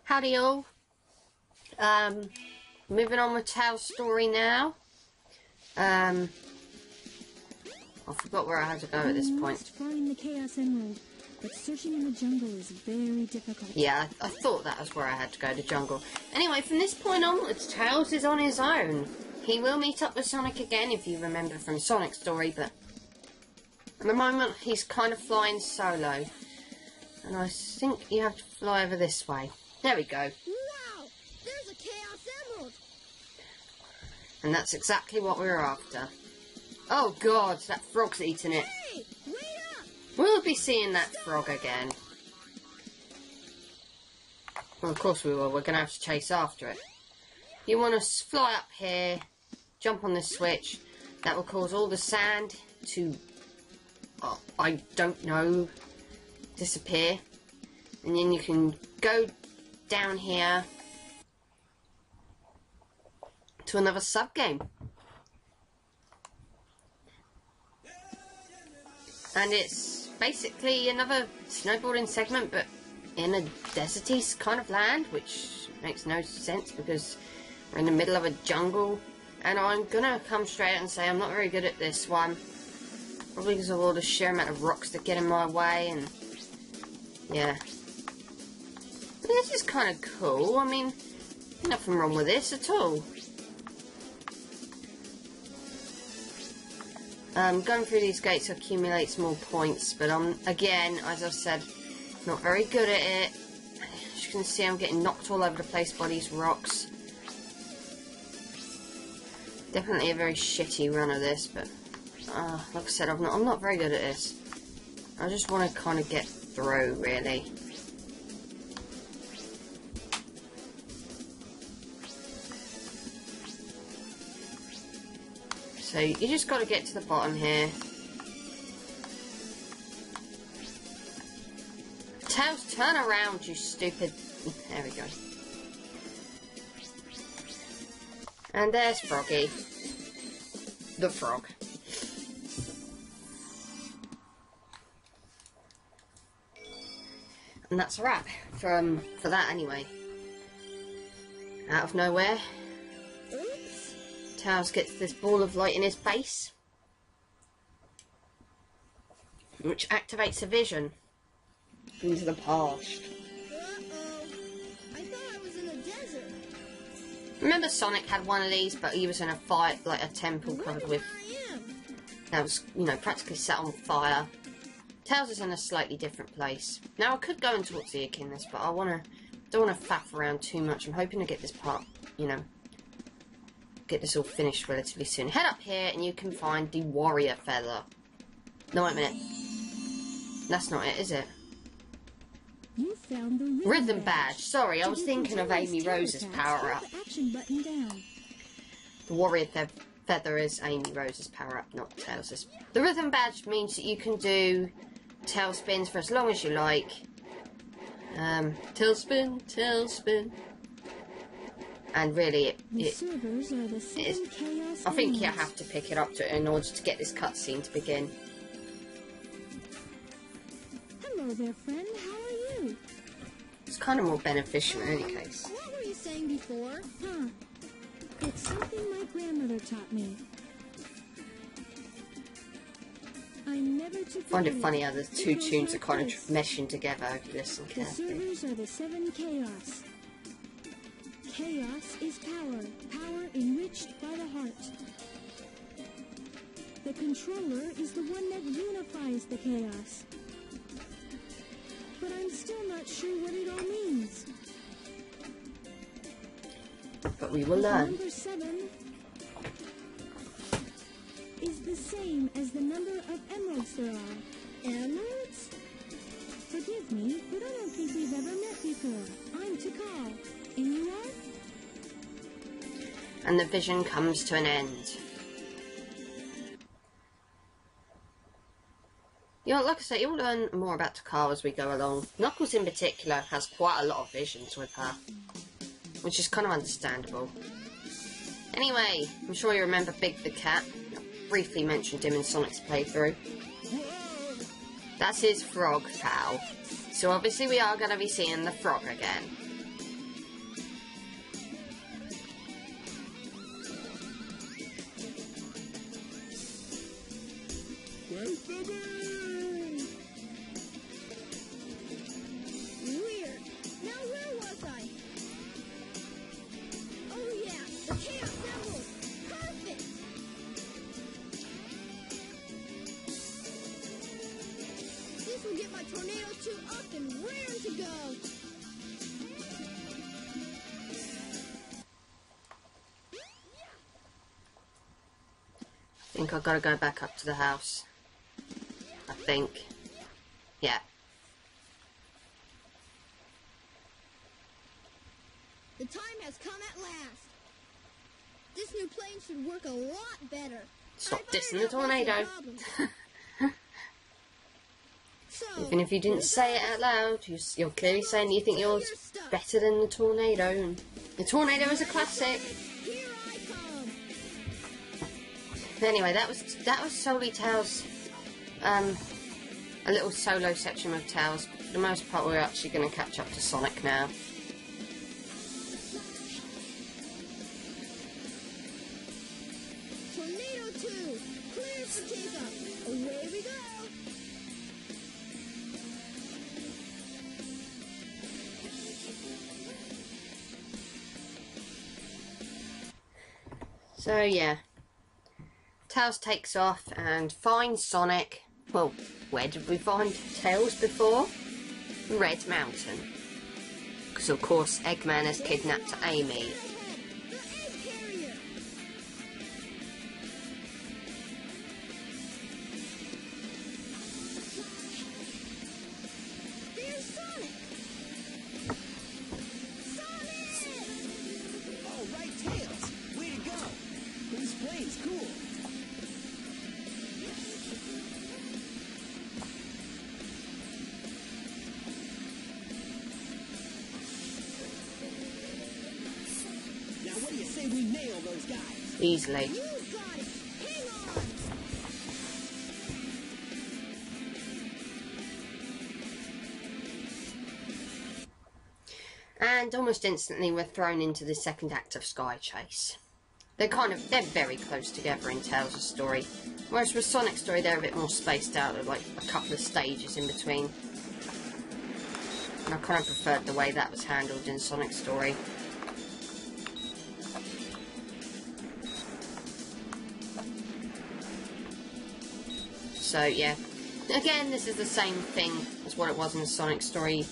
Howdy all. Moving on with Tails' story now. I forgot where I had to go at this point. Find the Chaos Emerald, but searching in the jungle is very difficult. Yeah, I thought that was where I had to go, the jungle. Anyway, from this point onwards, Tails is on his own. He will meet up with Sonic again, if you remember from Sonic's story, but at the moment he's kind of flying solo. And I think you have to fly over this way. There we go. Wow! There's a Chaos Emerald! And that's exactly what we were after. Oh god, that frog's eating it. Hey! Wait up! We'll be seeing that frog again. Well, of course we will. We're going to have to chase after it. You want to fly up here, jump on this switch. That will cause all the sand to, I don't know, disappear. And then you can go down here to another sub-game. And it's basically another snowboarding segment, but in a deserty kind of land, which makes no sense because we're in the middle of a jungle. And I'm gonna come straight out and say I'm not very good at this one. Probably because of all the sheer amount of rocks that get in my way, and yeah. But this is kind of cool. I mean, nothing wrong with this at all. Going through these gates accumulates more points, but again, as I've said, not very good at it. As you can see, I'm getting knocked all over the place by these rocks. Definitely a very shitty run of this, but like I said, I'm not very good at this. I just want to kind of get through, really. So you just got to get to the bottom here. Tails, turn around, you stupid. There we go. And there's Froggy. The frog. And that's a wrap for that anyway. Out of nowhere, Tails gets this ball of light in his face, which activates a vision into the past. Uh-oh. I thought I was in a desert. Remember Sonic had one of these, but he was in a fire, like a temple covered with, that was, you know, practically set on fire. Tails is in a slightly different place. Now I could go into what's in this, but I don't want to faff around too much. I'm hoping to get this part, you know, get this all finished relatively soon. Head up here and you can find the warrior feather. No, wait a minute. That's not it, is it? You found the Rhythm badge. Sorry, I was thinking of Amy Rose's power-up. The warrior feather is Amy Rose's power-up, not Tails'. The rhythm badge means that you can do tail spins for as long as you like. Tail spin, tail spin. And really, I think you have to pick it up in order to get this cutscene to begin. Hello there, friend. How are you? It's kind of more beneficial in any case. What were you saying before? Huh. It's something my grandmother taught me. I never took I find it funny how the two tunes are kind of meshing together if you listen The carefully. servers are the 7 chaos. Chaos is power, power enriched by the heart. The controller is the one that unifies the chaos. But I'm still not sure what it all means. But we will learn. Number 7 is the same as the number of emeralds there are. Emeralds? Forgive me, but I don't think we've ever met before. I'm Tikal, and you are? And the vision comes to an end. You know, like I say, you'll learn more about Takara as we go along. Knuckles in particular has quite a lot of visions with her, which is kind of understandable. Anyway, I'm sure you remember Big the Cat. I briefly mentioned him in Sonic's playthrough. That's his frog pal. So obviously we are going to be seeing the frog again. Embrace the beast! Weird. Now where was I? Oh yeah, the chaos symbol. Perfect. This will get my tornado 2 up and raring to go. I think I've got to go back up to the house. I think. Yeah. The time has come at last. This new plane should work a lot better. Stop I dissing figured the out what's tornado. problem. So, Even if you didn't say it out loud, you're clearly saying you think yours better than the tornado. And the tornado is a classic. here I come. Anyway, that was solely Tails. A little solo section of Tails. For the most part, we're actually going to catch up to Sonic now. Tornado 2, clear for takeoff. Away we go. So yeah, Tails takes off and finds Sonic. Well, where did we find Tails before? Red Mountain. Because of course Eggman has kidnapped Amy. The egg carrier. There's Sonic. Sonic! All right, Tails. Way to go. This plane's cool. Now, what do you say we nail those guys? Easily. You got it. Hang on. And almost instantly we're thrown into the second act of Sky Chase. They're very close together in Tails' story. Whereas with Sonic's story they're a bit more spaced out, with like a couple of stages in between. And I kind of preferred the way that was handled in Sonic's story. So yeah, again this is the same thing as what it was in the Sonic story.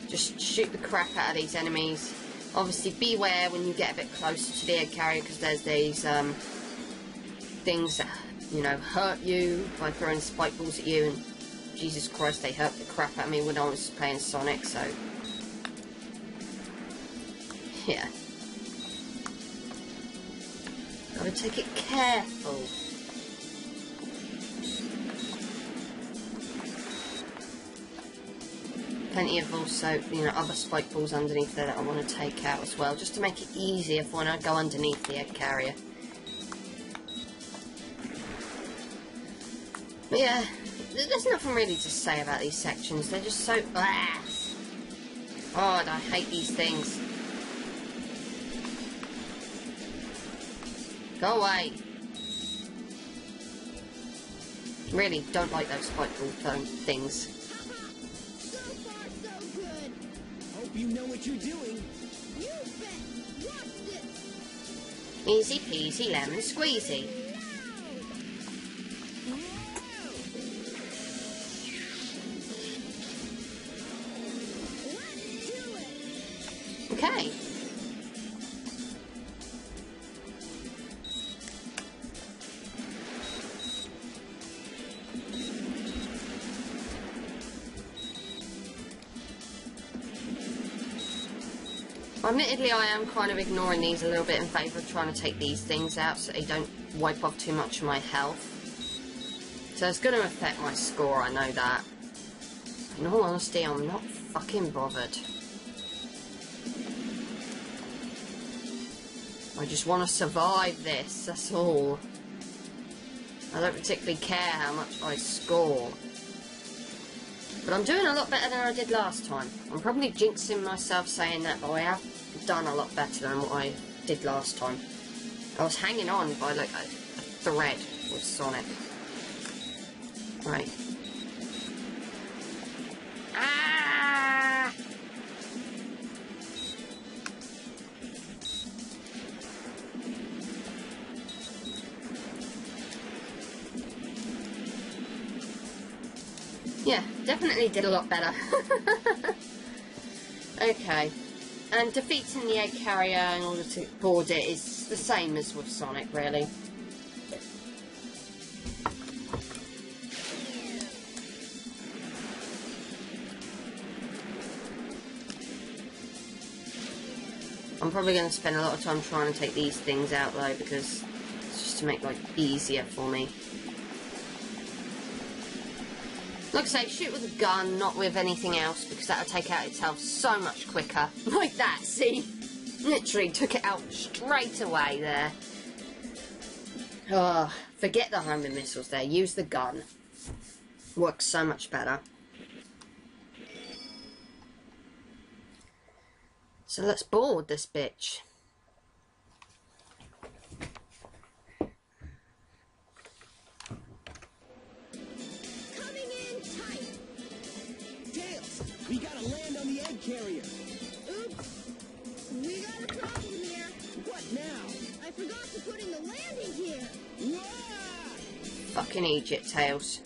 Just shoot the crap out of these enemies. Obviously beware when you get a bit closer to the egg carrier, because there's these things that, you know, hurt you by throwing spike balls at you, and Jesus Christ, they hurt the crap out of me when I was playing Sonic, so yeah. Gotta take it careful. Plenty of also, you know, other spike balls underneath there that I want to take out as well, just to make it easier for when I go underneath the egg carrier. But yeah, there's nothing really to say about these sections. They're just so... Ah! God, I hate these things. Go away. Really don't like those spike ball things. Hope you know what you're doing. You bet. Watch this. Easy peasy lemon squeezy. Let's do it. Okay. Admittedly, I am kind of ignoring these a little bit in favour of trying to take these things out so they don't wipe off too much of my health. So it's going to affect my score, I know that. In all honesty, I'm not fucking bothered. I just want to survive this, that's all. I don't particularly care how much I score. But I'm doing a lot better than I did last time. I'm probably jinxing myself saying that, but I have done a lot better than what I did last time. I was hanging on by like a thread with Sonic. Right. Ah! Yeah, definitely did a lot better. Okay. And defeating the egg carrier in order to board it is the same as with Sonic, really. I'm probably going to spend a lot of time trying to take these things out though, because it's just to make life easier for me. Like I say, shoot with a gun, not with anything else, because that'll take out its health so much quicker. Like that, see? Literally took it out straight away there. Oh, forget the homing missiles there, use the gun. Works so much better. So let's board this bitch. Coming in tight. Tails, we gotta land on the egg carrier. Oops. We got a problem here. What now? I forgot to put in the landing gear. Wah! Fucking Egypt, Tails.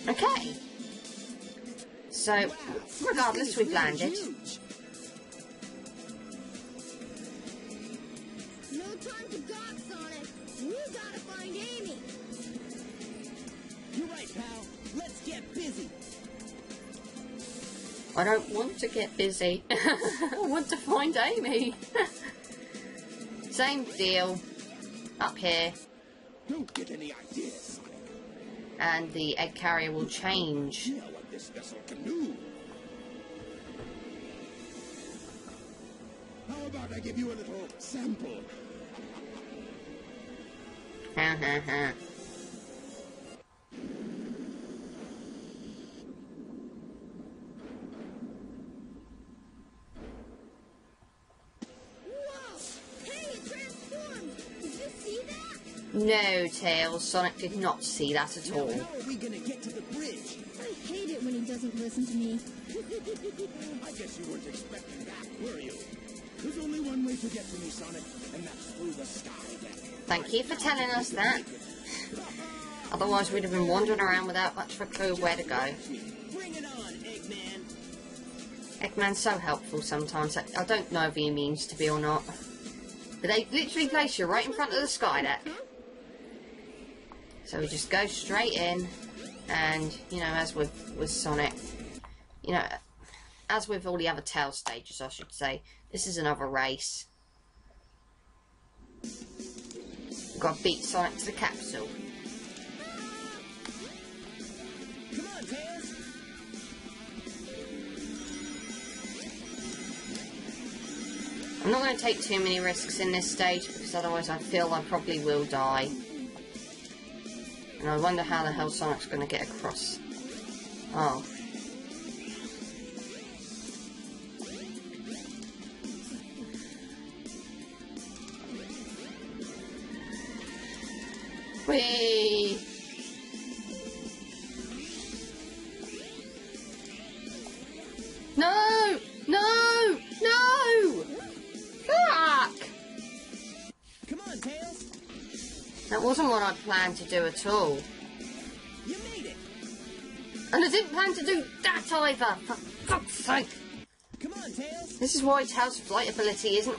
Okay. So, regardless, we've landed. Huge. No time to gawk, Sonic. We gotta find Amy. You're right, pal. Let's get busy. I don't want to get busy. I want to find Amy. Same deal. Up here. Don't get any ideas, Sonic. And the egg carrier will change. You know what this vessel can do. How about I give you a little sample? Ha ha ha. Whoa! Hey, it transformed. Did you see that? No, Tails. Sonic did not see that at Now all. how are we gonna get to the bridge? I hate it when he doesn't listen to me. I guess you weren't expecting that, were you? There's only one way to get to me, Sonic, and that's through the sky deck. Thank you for telling us that. Otherwise, we'd have been wandering around without much of a clue where to go. Bring it on, Eggman. Eggman's so helpful sometimes. I don't know if he means to be or not. But they literally place you right in front of the sky deck. So we just go straight in. And, you know, as with Sonic, you know, as with all the other Tails stages, I should say, this is another race. We've got to beat Sonic to the capsule. Come on, Tails. I'm not going to take too many risks in this stage, because otherwise I feel I probably will die. And I wonder how the hell Sonic's going to get across. Oh. Whee! No! No! No! Fuck! Come on, Tails. That wasn't what I planned to do at all. You made it. And I didn't plan to do that either, for fuck's sake. Come on, Tails. This is why Tails' flight ability isn't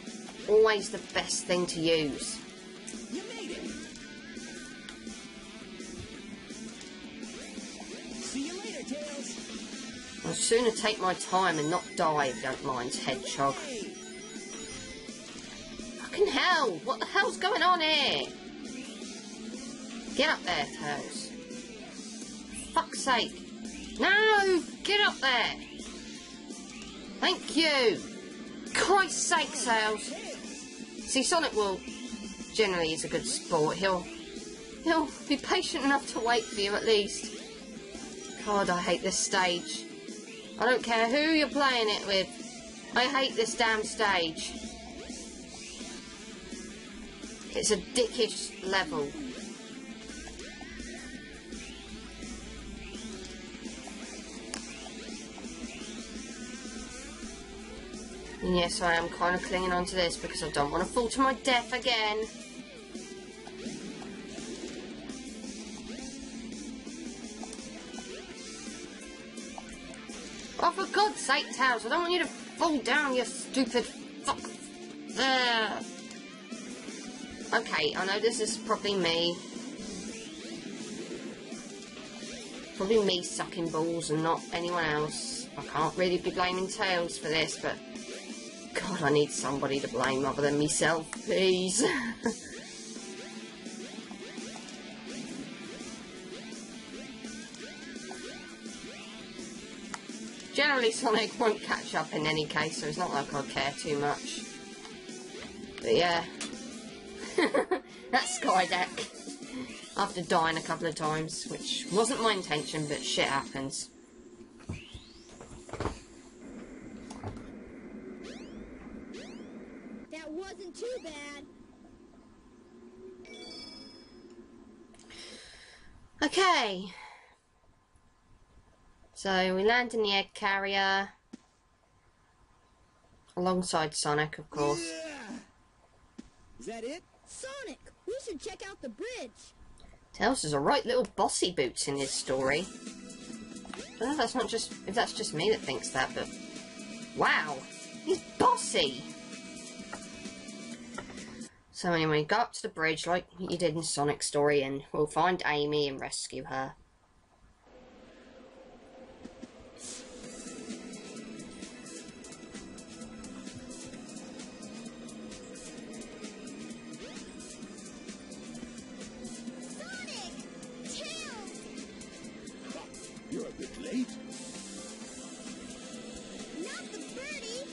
always the best thing to use. You made it. See you later, Tails. I'll sooner take my time and not die if you don't mind, Hedgehog. Hey. Fucking hell! What the hell's going on here? Get up there, Tails. Fuck's sake. No! Get up there! Thank you! Christ's sake, Tails. See, Sonic will generally is a good sport. He'll be patient enough to wait for you at least. God, I hate this stage. I don't care who you're playing it with. I hate this damn stage. It's a dickish level. And yes, I am kind of clinging on to this because I don't want to fall to my death again. Oh, for God's sake, Tails, I don't want you to fall down, you stupid fuck. There. Okay, I know this is probably me. Probably me sucking balls and not anyone else. I can't really be blaming Tails for this, but God, I need somebody to blame other than myself, please. Generally, Sonic won't catch up in any case, so it's not like I care too much. But yeah. That sky deck. After dying a couple of times, which wasn't my intention, but shit happens. That wasn't too bad. Okay. So we land in the egg carrier. Alongside Sonic, of course. Yeah. Is that it? Sonic, we should check out the bridge. Tails is a right little bossy boots in his story. I don't know if that's not just if that's just me that thinks that, but wow, he's bossy. So anyway, go up to the bridge like you did in Sonic's story, and we'll find Amy and rescue her. You're a bit late. Not the birdie.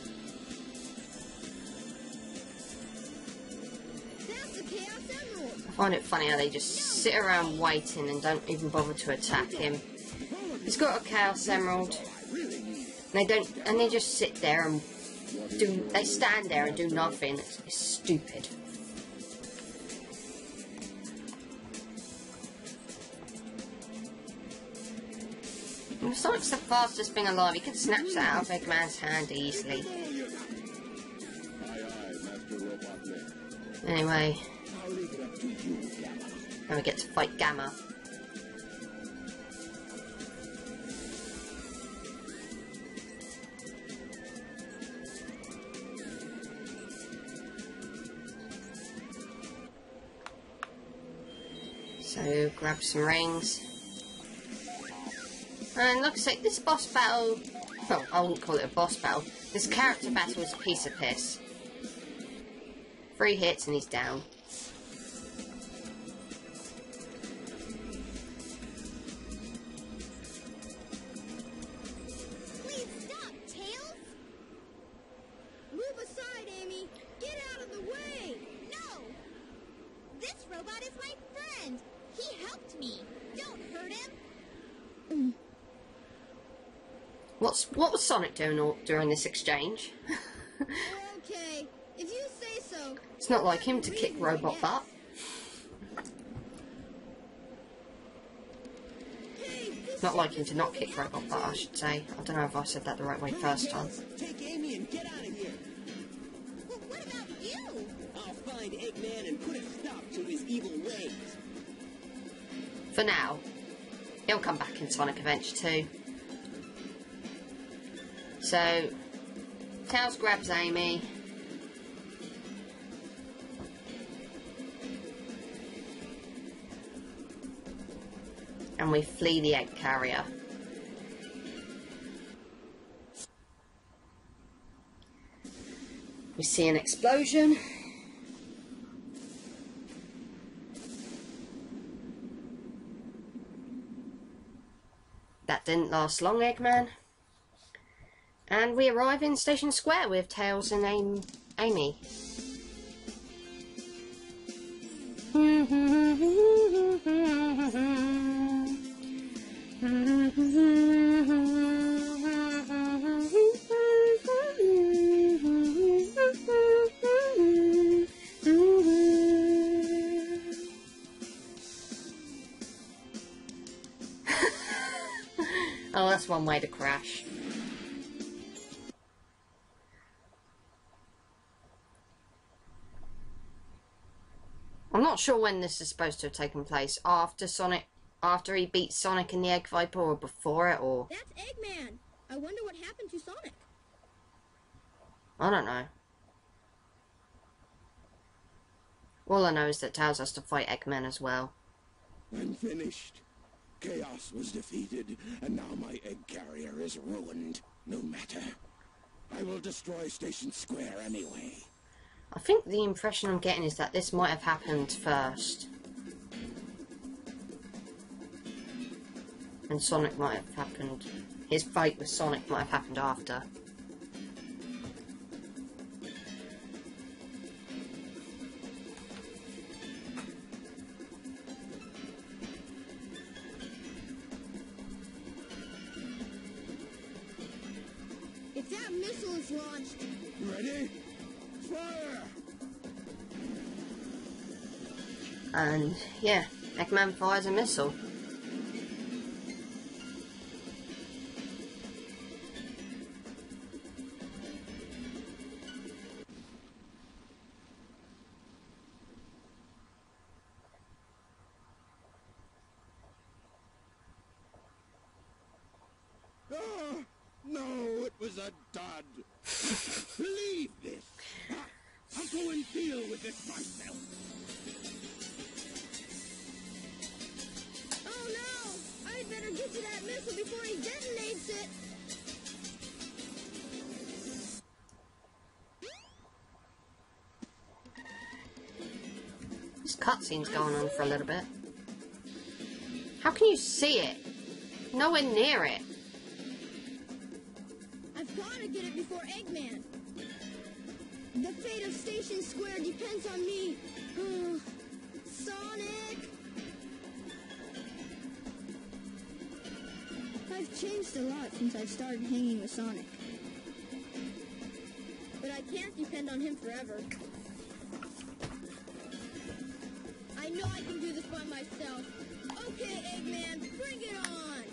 That's the Chaos Emerald. I find it funny how they just sit around waiting and don't even bother to attack him. He's got a Chaos Emerald. And they just sit there and they stand there and do nothing. It's stupid. And Sonic's the fastest thing alive. He could snatch that out of Eggman's hand easily. Anyway, now we get to fight Gamma. So, grab some rings. And like I say, this boss battle, well, I wouldn't call it a boss battle, this character battle is a piece of piss. 3 hits and he's down. Please stop, Tails. Move aside, Amy. Get out of the way. No. This robot is my friend. He helped me. Don't hurt him. What was Sonic doing during this exchange? Okay, if you say so. It's not like him to kick robot butt. Not like him to not kick robot butt, I should say. I don't know if I said that the right way first time. Take Amy and get out of here. Well, what about you? I'll find Eggman and put a stop to his evil ways. For now. He'll come back in Sonic Adventure 2. So, Tails grabs Amy. And we flee the egg carrier. We see an explosion. That didn't last long, Eggman. And we arrive in Station Square with Tails and Amy. Oh, that's one way to crash. I'm not sure when this is supposed to have taken place. After he beats Sonic in the Egg Viper, or before it, or... That's Eggman. I wonder what happened to Sonic. I don't know. All I know is that Tails has to fight Eggman as well. I'm finished. Chaos was defeated, and now my egg carrier is ruined. No matter. I will destroy Station Square anyway. I think the impression I'm getting is that this might have happened first. And Sonic might have happened... His fight with Sonic might have happened after. If that missile is launched... Ready? Fire! And, yeah, Eggman fires a missile. Ah, no, it was a dud. Believe this. I'll go and deal with it myself. Oh no! I'd better get to that missile before he detonates it! This cutscene's going on for a little bit. How can you see it? Nowhere near it. I've gotta get it before Eggman. The fate of Station Square depends on me. Sonic! I've changed a lot since I started hanging with Sonic. But I can't depend on him forever. I know I can do this by myself. Okay, Eggman, bring it on!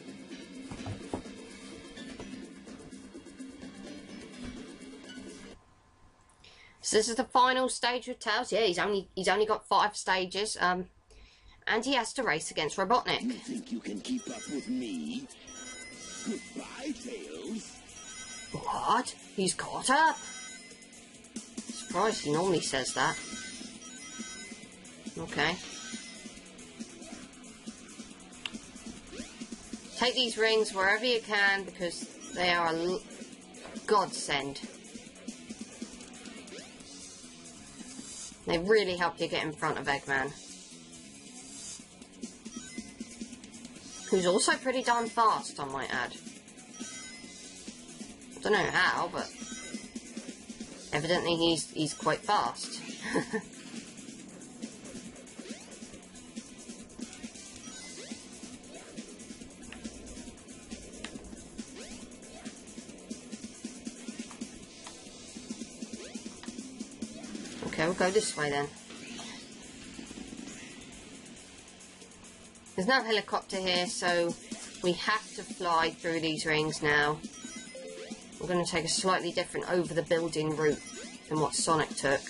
So this is the final stage with Tails. Yeah, he's only got 5 stages. And he has to race against Robotnik. You think you can keep up with me? Goodbye, Tails. What? He's caught up? Surprised he normally says that. Okay. Take these rings wherever you can because they are a godsend. They really help you get in front of Eggman. Who's also pretty darn fast, I might add. I don't know how, but evidently he's quite fast. Okay, we'll go this way then. There's no helicopter here, so we have to fly through these rings now. We're going to take a slightly different over-the-building route than what Sonic took.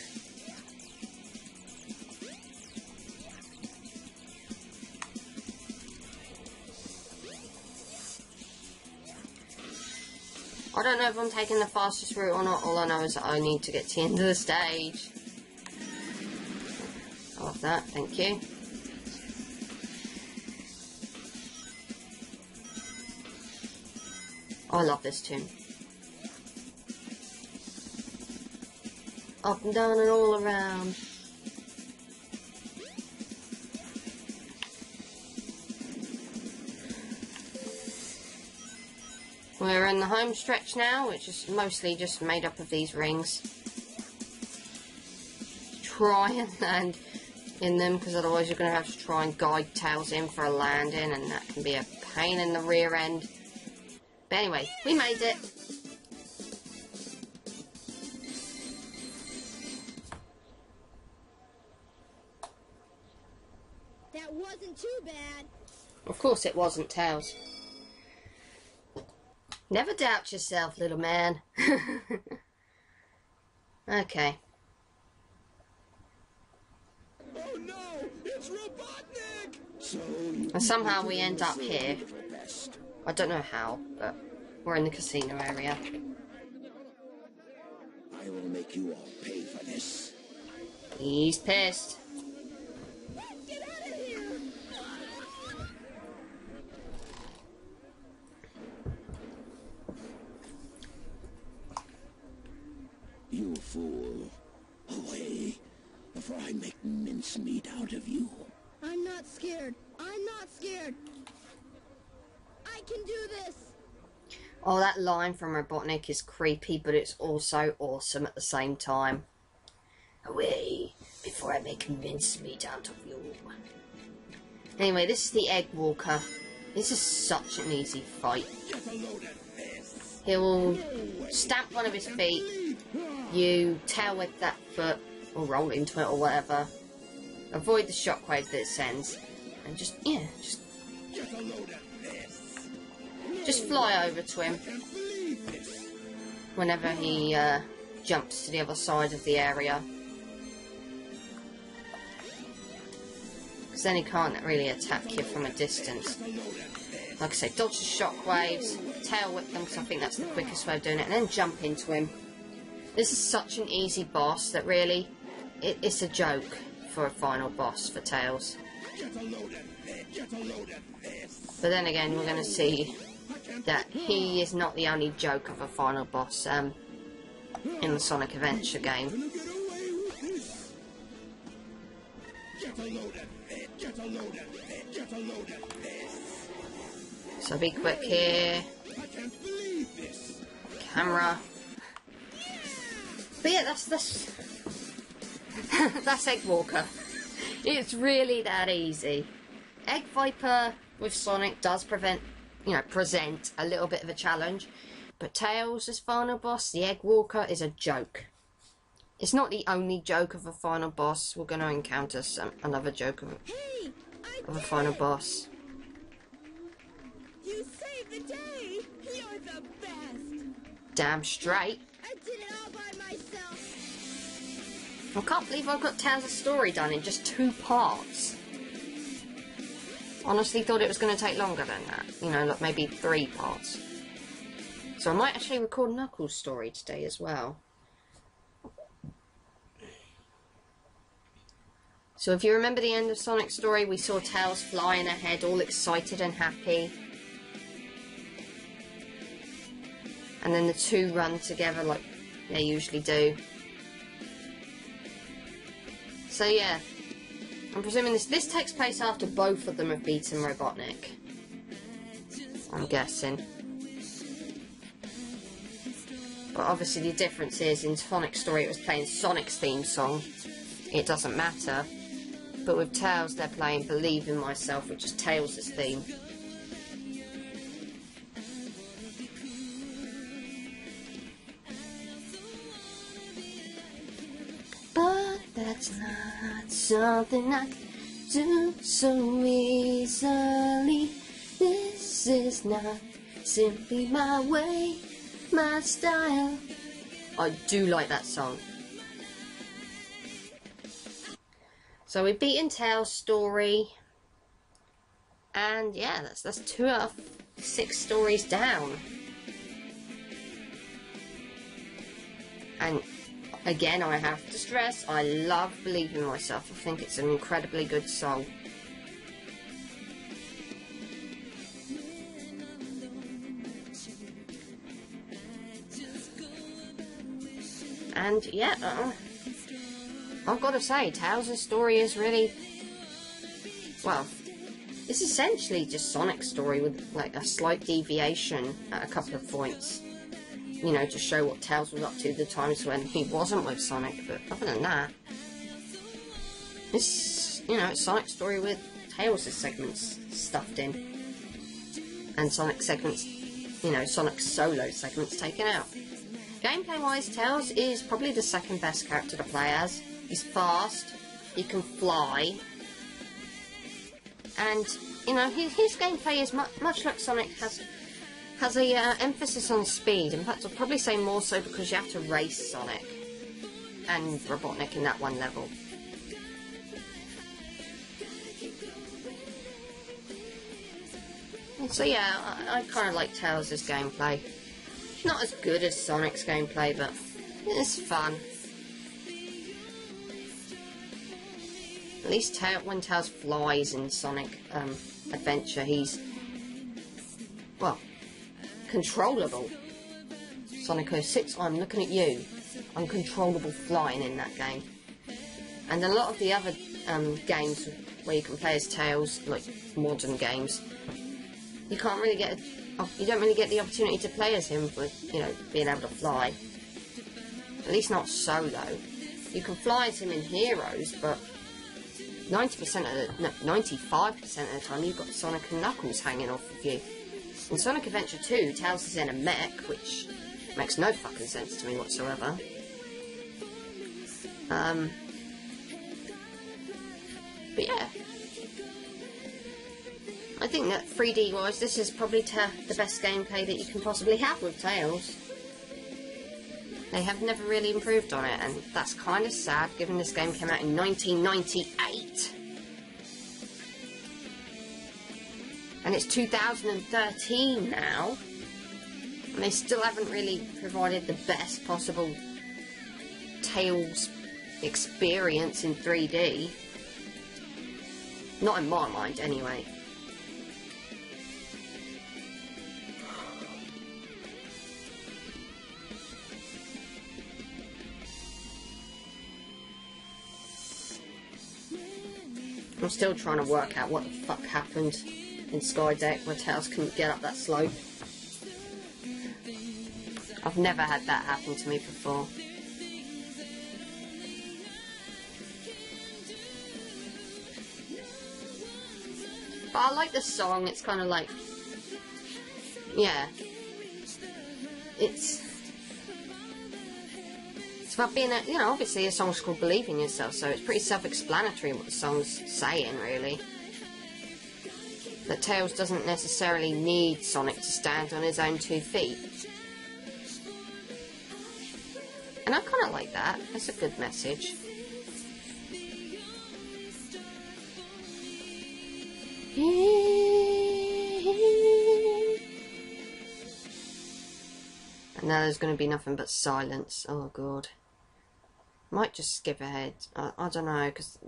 I don't know if I'm taking the fastest route or not. All I know is that I need to get to the end of the stage. I love that, thank you. I love this tune. Up and down and all around. We're in the home stretch now, which is mostly just made up of these rings. Try and land in them, because otherwise you're going to have to try and guide Tails in for a landing, and that can be a pain in the rear end. But anyway, we made it. That wasn't too bad. Of course it wasn't, Tails. Never doubt yourself, little man. Okay. Oh no! It's Robotnik! So And somehow we end up here. I don't know how, but we're in the casino area. I will make you all pay for this. He's pissed. Get out of here! You fool. Away, before I make mincemeat out of you. I'm not scared. I'm not scared. I can do this. Oh, that line from Robotnik is creepy, but it's also awesome at the same time. Away, before I make mincemeat out of you. Anyway, this is the Egg Walker. This is such an easy fight. He'll stamp one of his feet, you tail whip that foot, or roll into it or whatever. Avoid the shockwaves that it sends, and just fly over to him whenever he jumps to the other side of the area. Because then he can't really attack you from a distance. Like I said, dodge the shockwaves, tail whip them, because I think that's the quickest way of doing it, and then jump into him. This is such an easy boss that really, it's a joke for a final boss for Tails. But then again, we're going to see that he is not the only joke of a final boss in the Sonic Adventure game. So be quick here. Camera. But yeah, that's that's Egg Walker. It's really that easy. Egg Viper with Sonic does present a little bit of a challenge, but Tails as final boss, the Egg Walker, is a joke. It's not the only joke of a final boss. We're going to encounter another joke of a final boss. You saved the day. You're the best. Damn straight. I did it all by myself. I can't believe I've got Tails' story done in just 2 parts. Honestly thought it was going to take longer than that. You know, like maybe 3 parts. So I might actually record Knuckles' story today as well. So if you remember the end of Sonic's story, we saw Tails flying ahead, all excited and happy. And then the two run together like they usually do. So yeah, I'm presuming this takes place after both of them have beaten Robotnik. I'm guessing. But obviously the difference is, in Sonic's story it was playing Sonic's theme song. It doesn't matter. But with Tails they're playing Believe in Myself, which is Tails' theme. But that's not something I can do so easily. This is not simply my way, my style. I do like that song. So we've beaten Tails' story. And yeah, that's 2 out of 6 stories down. And again, I have to stress, I love Believe in Myself. I think it's an incredibly good song. And yeah, I've got to say, Tails' story is really, well, it's essentially just Sonic's story with like a slight deviation at a couple of points. You know, to show what Tails was up to the times when he wasn't with Sonic, but other than that, it's, you know, it's Sonic's story with Tails' segments stuffed in. And Sonic's segments, you know, Sonic's solo segments taken out. Gameplay-wise, Tails is probably the second best character to play as. He's fast, he can fly, and, you know, his gameplay is much like Sonic has has a emphasis on speed. In fact, I'll probably say more so because you have to race Sonic and Robotnik in that one level. And so yeah, I kind of like Tails' gameplay. Not as good as Sonic's gameplay, but it's fun. At least when Tails flies in Sonic Adventure, he's, well, controllable. Sonic 06, I'm looking at you. Uncontrollable flying in that game. And a lot of the other games where you can play as Tails, like modern games, you can't really get you don't really get the opportunity to play as him with, you know, being able to fly. At least not solo. You can fly as him in Heroes, but 95% of the time you've got Sonic and Knuckles hanging off of you. In Sonic Adventure 2, Tails is in a mech, which makes no fucking sense to me whatsoever. But yeah, I think that 3D wise, this is probably the best gameplay that you can possibly have with Tails. They have never really improved on it, and that's kind of sad given this game came out in 1998. And it's 2013 now, and they still haven't really provided the best possible Tails experience in 3D. Not in my mind, anyway. I'm still trying to work out what the fuck happened in Skydeck where Tails couldn't get up that slope. I've never had that happen to me before. But I like the song, it's kind of like, yeah, it's about being a, you know, obviously a song's called Believe in Yourself, so it's pretty self-explanatory what the song's saying, really. That Tails doesn't necessarily need Sonic to stand on his own 2 feet. And I kind of like that, that's a good message. And now there's going to be nothing but silence. Oh god. Might just skip ahead. I don't know, because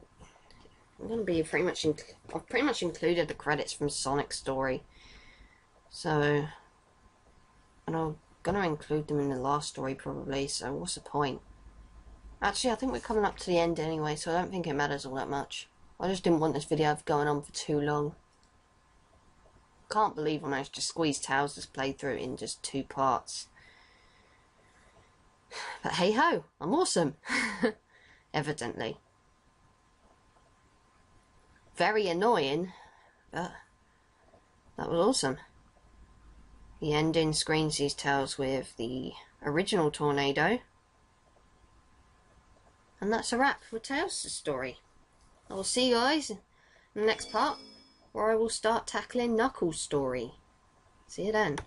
I'm going to be pretty much I've pretty much included the credits from Sonic's story. So, and I'm going to include them in the last story probably, so what's the point? Actually, I think we're coming up to the end anyway, so I don't think it matters all that much. I just didn't want this video going on for too long. Can't believe I managed to squeeze Tails' playthrough in just 2 parts. But hey ho, I'm awesome. Evidently. Very annoying, but that was awesome. The ending screen sees Tails with the original tornado. And that's a wrap for Tails' story. I will see you guys in the next part, where I will start tackling Knuckles' story. See you then.